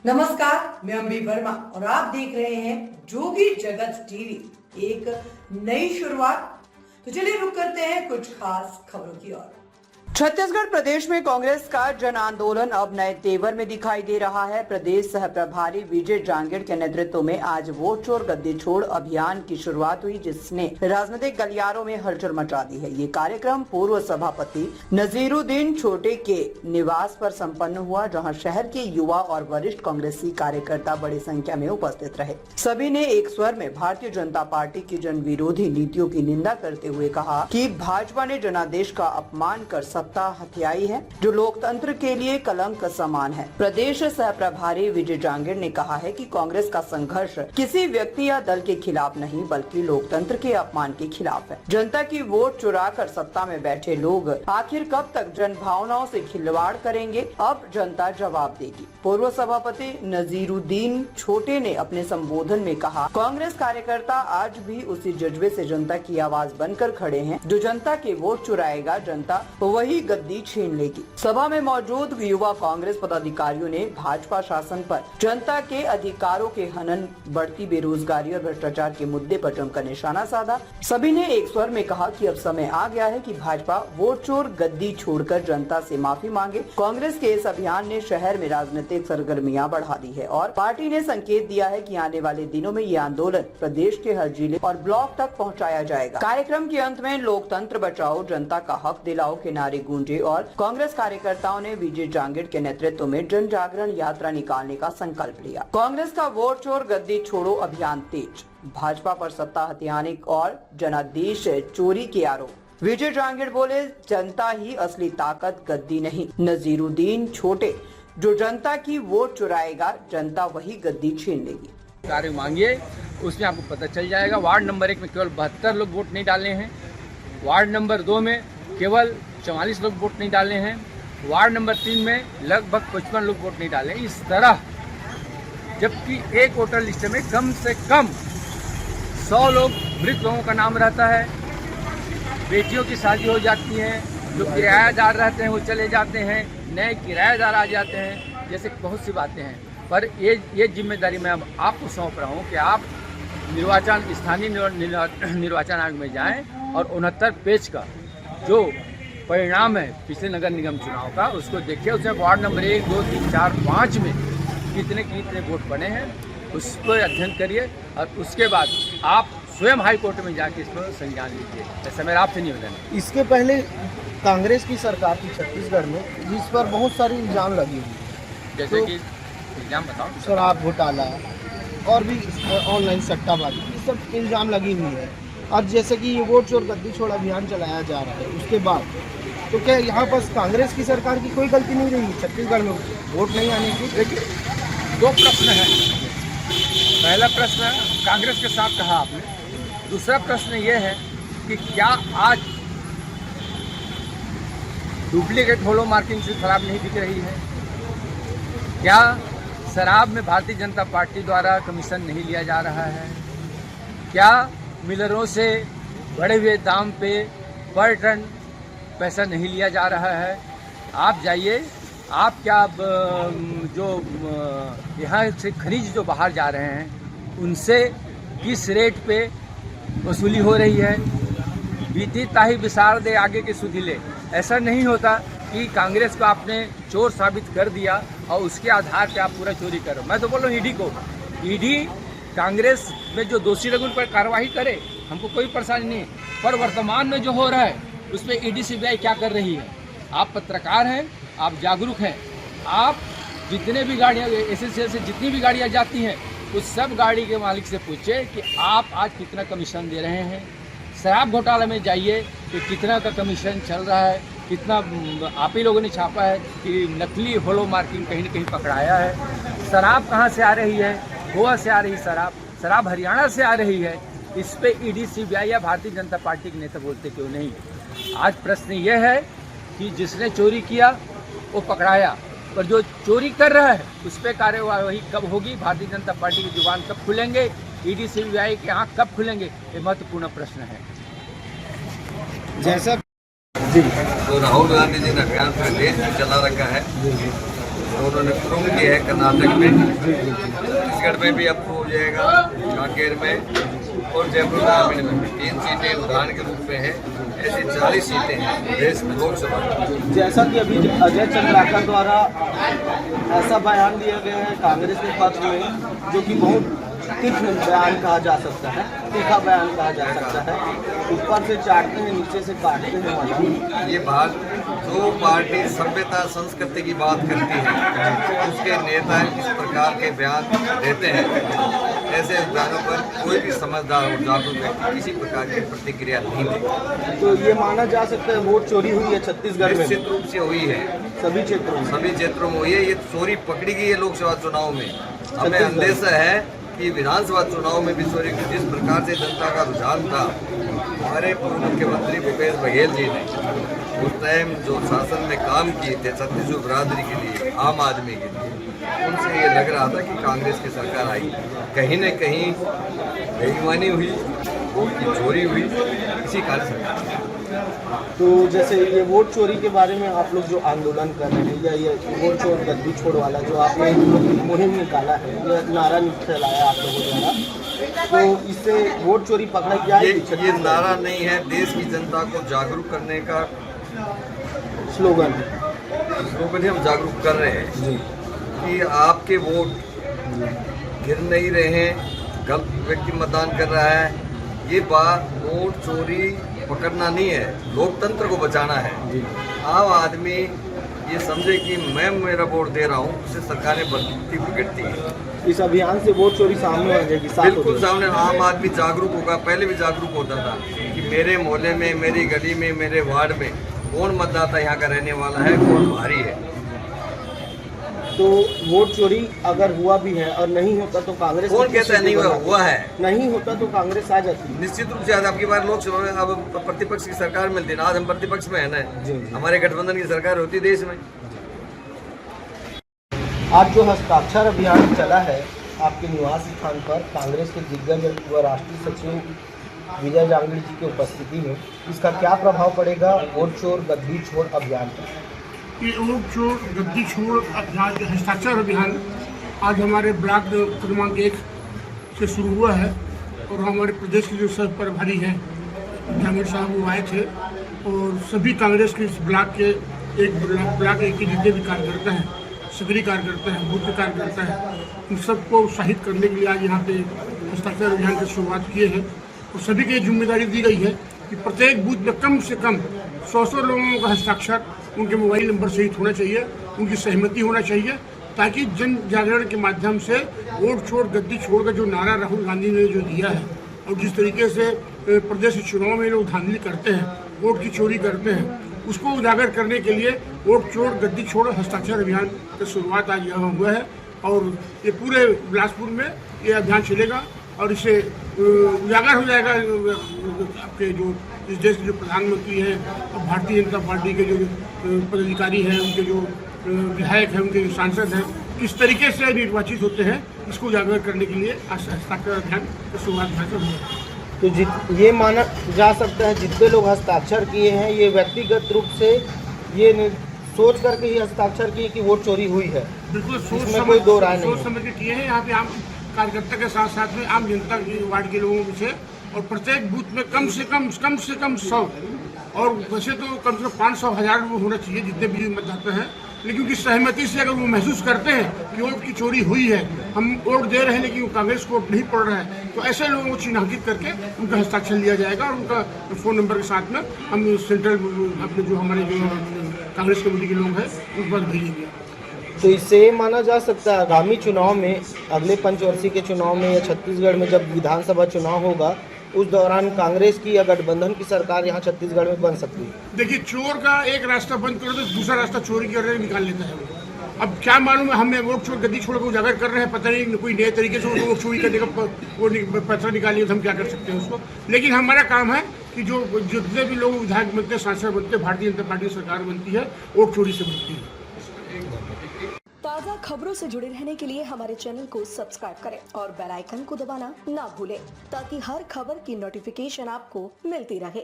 नमस्कार, मैं अम्बी वर्मा और आप देख रहे हैं जोगी जगत टीवी। एक नई शुरुआत। तो चलिए रुक करते हैं कुछ खास खबरों की ओर। छत्तीसगढ़ प्रदेश में कांग्रेस का जन आंदोलन अब नए तेवर में दिखाई दे रहा है। प्रदेश सह प्रभारी विजय जांगेड़ के नेतृत्व में आज वोट चोर गद्दी छोड़ अभियान की शुरुआत हुई, जिसने राजनीतिक गलियारों में हलचल मचा दी है। ये कार्यक्रम पूर्व सभापति नजीरुद्दीन छोटे के निवास पर संपन्न हुआ, जहां शहर के युवा और वरिष्ठ कांग्रेसी कार्यकर्ता बड़ी संख्या में उपस्थित रहे। सभी ने एक स्वर में भारतीय जनता पार्टी की जन विरोधी नीतियों की निंदा करते हुए कहा कि भाजपा ने जनादेश का अपमान कर सत्ता हथियाई है, जो लोकतंत्र के लिए कलंक समान है। प्रदेश सह प्रभारी विजय जांगेड़ ने कहा है कि कांग्रेस का संघर्ष किसी व्यक्ति या दल के खिलाफ नहीं, बल्कि लोकतंत्र के अपमान के खिलाफ है। जनता की वोट चुरा कर सत्ता में बैठे लोग आखिर कब तक जन भावनाओं से खिलवाड़ करेंगे, अब जनता जवाब देगी। पूर्व सभापति नजीरुद्दीन छोटे ने अपने संबोधन में कहा, कांग्रेस कार्यकर्ता आज भी उसी जज्बे से जनता की आवाज बनकर खड़े हैं। जो जनता के वोट चुराएगा, जनता वही गद्दी छीन लेगी। सभा में मौजूद युवा कांग्रेस पदाधिकारियों ने भाजपा शासन पर जनता के अधिकारों के हनन, बढ़ती बेरोजगारी और भ्रष्टाचार के मुद्दे पर जमकर निशाना साधा। सभी ने एक स्वर में कहा कि अब समय आ गया है कि भाजपा वोट चोर गद्दी छोड़कर जनता से माफी मांगे। कांग्रेस के इस अभियान ने शहर में राजनीतिक सरगर्मियां बढ़ा दी है और पार्टी ने संकेत दिया है कि आने वाले दिनों में ये आंदोलन प्रदेश के हर जिले और ब्लॉक तक पहुँचाया जाएगा। कार्यक्रम के अंत में लोकतंत्र बचाओ, जनता का हक दिलाओ के नारे गूंजे और कांग्रेस कार्यकर्ताओं ने विजय जांगेड़ के नेतृत्व में जन जागरण यात्रा निकालने का संकल्प लिया। कांग्रेस का वोट चोर गद्दी छोड़ो अभियान तेज, भाजपा पर सत्ता हथियाने और जनादेश चोरी के आरोप। विजय जांगेड़ बोले, जनता ही असली ताकत, गद्दी नहीं। नजीरुद्दीन छोटे, जो जनता की वोट चुराएगा, जनता वही गद्दी छीन लेगी। कार्य मांगिए, उसमें आपको पता चल जाएगा। वार्ड नंबर 1 में केवल 72 लोग वोट नहीं डाले हैं, वार्ड नंबर 2 में केवल 44 लोग वोट नहीं डाले हैं, वार्ड नंबर 3 में लगभग 55 लोग वोट नहीं डाले। इस तरह जबकि एक वोटर लिस्ट में कम से कम 100 लोग मृत लोगों का नाम रहता है, बेटियों की शादी हो जाती है, जो किराएदार रहते हैं वो चले जाते हैं, नए किराएदार आ जाते हैं, जैसे बहुत सी बातें हैं। पर ये जिम्मेदारी मैं अब आपको सौंप रहा हूँ कि आप स्थानीय निर्वाचन आयोग में जाएं और 69 पेज का जो परिणाम है पिछले नगर निगम चुनाव का, उसको देखिए। उसमें वार्ड नंबर 1, 2, 3, 4, 5 में कितने वोट बने हैं, उस पर अध्ययन करिए और उसके बाद आप स्वयं हाई कोर्ट में जाके इस पर संज्ञान लीजिए। ऐसा मेरा आपसे निवेदन है। इसके पहले कांग्रेस की सरकार थी छत्तीसगढ़ में, जिस पर बहुत सारे इल्ज़ाम लगे हुए, जैसे कि इल्ज़ाम बताओ। शराब घोटाला और भी ऑनलाइन सट्टाबाजी, ये सब इल्ज़ाम लगी हुई है। और जैसे कि ये वोट चोर गद्दी छोड़ अभियान चलाया जा रहा है, उसके बाद तो क्या यहाँ पर कांग्रेस की सरकार की कोई गलती नहीं रही छत्तीसगढ़ में वोट नहीं आने की? देखिए, 2 प्रश्न हैं। पहला प्रश्न कांग्रेस के साथ कहा आपने, दूसरा प्रश्न ये है कि क्या आज डुप्लीकेट होलो मार्किंग से शराब नहीं बिक रही है? क्या शराब में भारतीय जनता पार्टी द्वारा कमीशन नहीं लिया जा रहा है? क्या मिलरों से बढ़े हुए दाम पे पर टन पैसा नहीं लिया जा रहा है? आप जाइए, आप क्या जो यहाँ से खनिज जो बाहर जा रहे हैं उनसे किस रेट पे वसूली हो रही है? बीती ताही विसार दे आगे के सुधिले। ऐसा नहीं होता कि कांग्रेस को आपने चोर साबित कर दिया और उसके आधार पे आप पूरा चोरी करो। मैं तो बोल रहा हूँ ईडी को, ईडी कांग्रेस में जो दोषी लोग उन पर कार्रवाई करे, हमको कोई परेशानी नहीं। पर वर्तमान में जो हो रहा है उस पर ईडी सीबीआई क्या कर रही है? आप पत्रकार हैं, आप जागरूक हैं, आप जितने भी गाड़ियाँ एसएसएल से जितनी भी गाड़ियाँ जाती हैं उस सब गाड़ी के मालिक से पूछे कि आप आज कितना कमीशन दे रहे हैं। शराब घोटाला में जाइए कि कितना का कमीशन चल रहा है, कितना आप ही लोगों ने छापा है कि नकली होलो मार्किंग कहीं न कहीं पकड़ाया है। शराब कहाँ से आ रही है? गोवा से आ रही शराब हरियाणा से आ रही है। इस पे ईडी सीबीआई या भारतीय जनता पार्टी के नेता बोलते क्यों नहीं? आज प्रश्न ये है कि जिसने चोरी किया वो पकड़ाया, पर जो चोरी कर रहा है उस पर कार्यवाही कब होगी? भारतीय जनता पार्टी की जुबान कब खुलेंगे? ईडी सीबीआई के आँख कब खुलेंगे? ये महत्वपूर्ण प्रश्न है। जैसा तो राहुल गांधी जी ने अभियान पहले चला रखा है उन्होंने प्रूव किया है कर्नाटक में, छत्तीसगढ़ में भी अब हो जाएगा, कांकेर में और जयपुर ग्रामीण में भी 3 सीटें उदाहरण के रूप में है। ऐसी 40 सीटें हैं प्रदेश में लोकसभा। जैसा कि अभी अजय चंद्राकर द्वारा ऐसा बयान दिया गया है कांग्रेस के पक्ष में, जो कि बहुत तीक्ष्ण बयान कहा जा सकता है, तीखा बयान कहा जा सकता है, ऊपर से चाटते हैं नीचे से काटते हैं वाला। ये बात जो पार्टी सभ्यता संस्कृति की बात करती है उसके नेता इस प्रकार के बयान देते हैं। ऐसे बयानों पर कोई भी समझदार और जागरूक व्यक्ति किसी प्रकार की प्रतिक्रिया नहीं देगा। तो ये माना जा सकता है वोट चोरी हुई है छत्तीसगढ़ में, निश्चित रूप से हुई है, सभी क्षेत्रों में हुई है। ये चोरी पकड़ी गई है लोकसभा चुनाव में। हमें अंदेशा है कि विधानसभा चुनाव में भी चोरी की जिस प्रकार से जनता का रुझान था, हमारे पूर्व मुख्यमंत्री भूपेश बघेल जी ने उस टाइम जो शासन में काम किए थे छत्तीसगढ़ बिरादरी के लिए, आम आदमी के लिए, उनसे ये लग रहा था कि कांग्रेस की सरकार आई, कहीं न कहीं बेईमानी हुई, वोट की चोरी हुई, इसी कारण सरकार। तो जैसे ये वोट चोरी के बारे में आप लोग जो आंदोलन कर रहे हैं, या ये वोट चोर गद्दी छोड़ वाला जो आपने मुहिम निकाला है, ये नारा फैलाया आप लोगों द्वारा, तो इससे वोट चोरी पकड़ा गया है? ये नारा नहीं है, देश की जनता को जागरूक करने का स्लोगन ही हम जागरूक कर रहे हैं जी, कि आपके वोट गिर नहीं रहे हैं, गलत व्यक्ति मतदान कर रहा है। ये बात वोट चोरी पकड़ना नहीं है, लोकतंत्र को बचाना है। आम आदमी ये समझे कि मैं मेरा वोट दे रहा हूँ, उससे सरकारें बनती बिगड़ती हैं। इस अभियान से वोट चोरी सामने आ जाएगी, बिल्कुल सामने। आम आदमी जागरूक होगा, पहले भी जागरूक होता था कि मेरे मोहल्ले में, मेरी गली में, मेरे वार्ड में कौन मतदाता यहाँ का रहने वाला है, कौन भारी है। तो वोट चोरी अगर हुआ भी है और नहीं होता तो कांग्रेस, कौन कहता है नहीं हुआ है? नहीं होता तो कांग्रेस आ जाती। निश्चित रूप से आज आपकी बार लोकसभा में अब प्रतिपक्ष की सरकार मिलती है ना, आज हम प्रतिपक्ष में है ना, हमारे गठबंधन की सरकार होती देश में। आज जो हस्ताक्षर अभियान चला है आपके निवास स्थान पर कांग्रेस के दिग्गज व राष्ट्रीय सचिव विजय जांगड़ी जी की उपस्थिति में, इसका क्या प्रभाव पड़ेगा वोट चोर गद्दी छोड़ अभियान पर? ये वोट चोर गद्दी छोड़ अभियान, हस्ताक्षर अभियान आज हमारे ब्लॉक क्रमांक 1 से शुरू हुआ है और हमारे प्रदेश के जो सह प्रभारी हैं जांगड़ साहब वो आए थे और सभी कांग्रेस के इस ब्लॉक के ब्लॉक एक के जितने भी कार्यकर्ता हैं, सक्रिय कार्यकर्ता हैं, बूथ के कार्यकर्ता हैं, उन सबको उत्साहित करने के लिए आज यहाँ पे हस्ताक्षर अभियान की शुरुआत किए हैं। और सभी की जिम्मेदारी दी गई है कि प्रत्येक बूथ में कम से कम 100 लोगों का हस्ताक्षर उनके मोबाइल नंबर सहित होना चाहिए, उनकी सहमति होना चाहिए, ताकि जन जागरण के माध्यम से वोट छोड़ गद्दी छोड़ का जो नारा राहुल गांधी ने जो दिया है और जिस तरीके से प्रदेश चुनाव में लोग धांधली करते हैं, वोट की चोरी करते हैं, उसको उजागर करने के लिए वोट चोर गद्दी छोड़ हस्ताक्षर अभियान की शुरुआत आज यहाँ हुआ है। और ये पूरे बिलासपुर में ये अभियान चलेगा और इससे उजागर हो जाएगा आपके जो इस देश के जो प्रधानमंत्री हैं और भारतीय जनता पार्टी के जो पदाधिकारी हैं, उनके जो विधायक हैं, उनके जो सांसद हैं, किस तरीके से निर्वाचित होते हैं, इसको उजागर करने के लिए हस्ताक्षर अभियान की शुरुआत यहाँ से हुई है। तो ये माना जा सकता है जितने लोग हस्ताक्षर किए हैं ये व्यक्तिगत रूप से ये सोच करके ही हस्ताक्षर किए कि वोट चोरी हुई है? बिल्कुल सोच समझ के किए हैं। यहाँ पे आम कार्यकर्ता के साथ साथ में आम जनता की वार्ड के लोगों से और प्रत्येक बूथ में कम से कम 100 और वैसे तो कम से कम 500,000 लोग होना चाहिए जितने भी मतदाता हैं, लेकिन उनकी सहमति से अगर वो महसूस करते हैं कि वोट की चोरी हुई है, हम वोट दे रहे हैं लेकिन कांग्रेस को वोट नहीं पड़ रहा है, तो ऐसे लोगों को चिन्हांकित करके उनका हस्ताक्षर लिया जाएगा और उनका फ़ोन नंबर के साथ में हम सेंट्रल अपने जो हमारे जो कांग्रेस कमेटी के लोग हैं उन पर भेजेंगे। तो इससे ये माना जा सकता है आगामी चुनाव में, अगले पंचवर्षीय के चुनाव में या छत्तीसगढ़ में जब विधानसभा चुनाव होगा उस दौरान कांग्रेस की या गठबंधन की सरकार यहाँ छत्तीसगढ़ में बन सकती है। देखिए, चोर का एक रास्ता बंद करो तो दूसरा रास्ता चोरी करके निकाल लेता है वो। अब क्या मालूम है, हमें वोट चोर गद्दी छोड़ को उजागर कर रहे हैं, पता नहीं कोई नए तरीके से वोट चोरी करने का वो पत्र निकालिए तो हम क्या कर सकते हैं उसको। लेकिन हमारा काम है कि जो जितने भी लोग विधायक बनते हैं, सांसद बनते हैं, भारतीय जनता पार्टी की सरकार बनती है, वोट चोरी से बनती है। ताज़ा खबरों से जुड़े रहने के लिए हमारे चैनल को सब्सक्राइब करें और बेल आइकन को दबाना ना भूलें ताकि हर खबर की नोटिफिकेशन आपको मिलती रहे।